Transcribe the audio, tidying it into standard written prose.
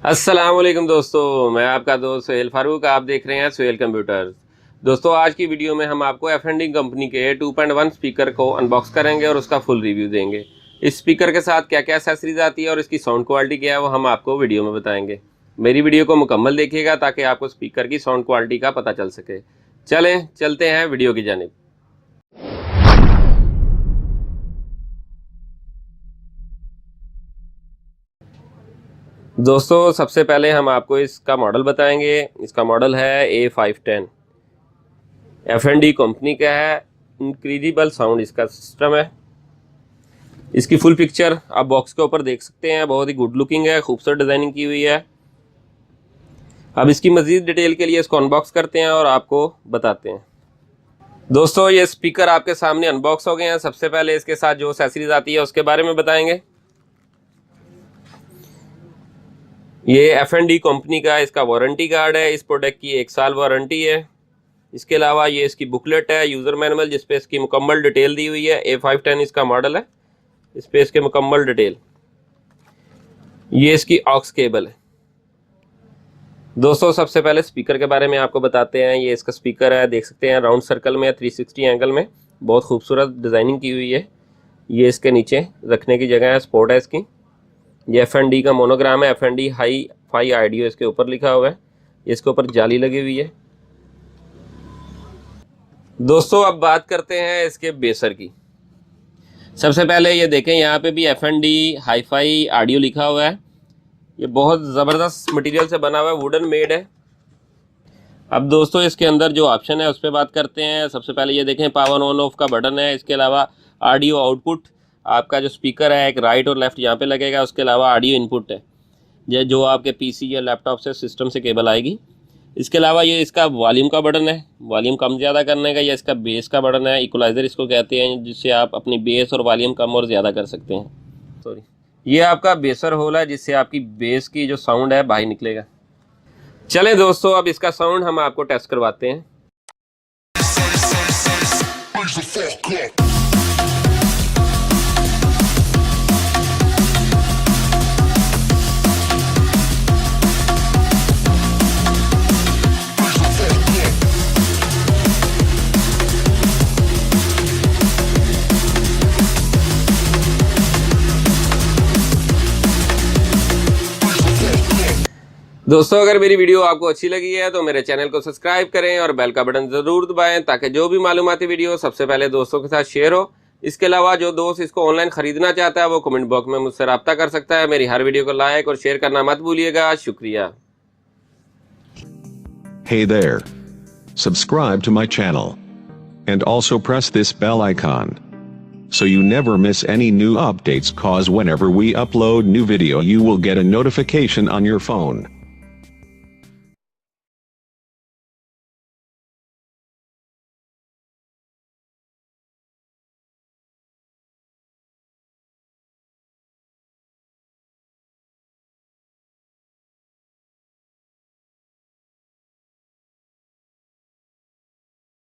अस्सलाम वालेकुम दोस्तों, मैं आपका दोस्त सुहेल फारूक। आप देख रहे हैं सुहेल कंप्यूटर्स। दोस्तों, आज की वीडियो में हम आपको एफएनडी कंपनी के 2.1 स्पीकर को अनबॉक्स करेंगे और उसका फुल रिव्यू देंगे। इस स्पीकर के साथ क्या क्या एक्सेसरीज आती है और इसकी साउंड क्वालिटी क्या है वो हम आपको वीडियो में बताएंगे। मेरी वीडियो को मुकम्मल देखिएगा ताकि आपको स्पीकर की साउंड क्वालिटी का पता चल सके। चलें चलते हैं वीडियो की जानिब। दोस्तों, सबसे पहले हम आपको इसका मॉडल बताएंगे। इसका मॉडल है A510, एफएनडी कंपनी का है। इनक्रेडिबल साउंड इसका सिस्टम है। इसकी फुल पिक्चर आप बॉक्स के ऊपर देख सकते हैं। बहुत ही गुड लुकिंग है, खूबसूरत डिजाइनिंग की हुई है। अब इसकी मजीद डिटेल के लिए इसको अनबॉक्स करते हैं और आपको बताते हैं। दोस्तों, ये स्पीकर आपके सामने अनबॉक्स हो गए हैं। सबसे पहले इसके साथ जो एक्सेसरीज आती है उसके बारे में बताएंगे। ये एफएनडी कंपनी का इसका वारंटी कार्ड है। इस प्रोडक्ट की 1 साल वारंटी है। इसके अलावा ये इसकी बुकलेट है, यूज़र मैनुअल, जिसपे इसकी मुकम्मल डिटेल दी हुई है। A510 इसका मॉडल है। इस पे इसके मुकम्मल डिटेल। ये इसकी ऑक्स केबल है। दोस्तों, सबसे पहले स्पीकर के बारे में आपको बताते हैं। ये इसका स्पीकर है, देख सकते हैं राउंड सर्कल में, 360 एंगल में, बहुत खूबसूरत डिज़ाइनिंग की हुई है। ये इसके नीचे रखने की जगह है, स्पोर्ट है इसकी। ये एफएनडी का मोनोग्राम है, एफएनडी हाई फाई ऑडियो इसके ऊपर लिखा हुआ है। इसके ऊपर जाली लगी हुई है। दोस्तों, अब बात करते हैं इसके बेसर की। सबसे पहले ये देखें, यहाँ पे भी एफएनडी हाई फाई ऑडियो लिखा हुआ है। ये बहुत ज़बरदस्त मटेरियल से बना हुआ है, वुडन मेड है। अब दोस्तों, इसके अंदर जो ऑप्शन है उस पर बात करते हैं। सबसे पहले ये देखें, पावर ऑन ऑफ का बटन है। इसके अलावा ऑडियो आउटपुट, आपका जो स्पीकर है एक राइट और लेफ्ट यहाँ पे लगेगा। उसके अलावा ऑडियो इनपुट है, ये जो आपके पीसी या लैपटॉप से सिस्टम से केबल आएगी। इसके अलावा ये इसका वॉल्यूम का बटन है, वॉल्यूम कम ज़्यादा करने का। ये इसका बेस का बटन है, इक्वलाइज़र इसको कहते हैं, जिससे आप अपनी बेस और वॉल्यूम कम और ज़्यादा कर सकते हैं। सॉरी, ये आपका बेसर होल है, जिससे आपकी बेस की जो साउंड है बाहर निकलेगा। चलें दोस्तों, अब इसका साउंड हम आपको टेस्ट करवाते हैं। दोस्तों, अगर मेरी वीडियो आपको अच्छी लगी है तो मेरे चैनल को सब्सक्राइब करें और बेल का बटन ज़रूर दबाएं, ताकि जो भी मालूमाती वीडियो सबसे पहले दोस्तों के साथ शेयर हो। इसके अलावा जो दोस्त इसको ऑनलाइन खरीदना चाहता है वो कमेंट बॉक्स में मुझसे रब्ता कर सकता है। मेरी हर वीडियो को लाइक और शेयर करना मत भूलिएगा। शुक्रिया। Hey there. Subscribe to my channel. And also press this bell icon, so you never miss any new updates, cause whenever we upload new video you will get a notification on your phone.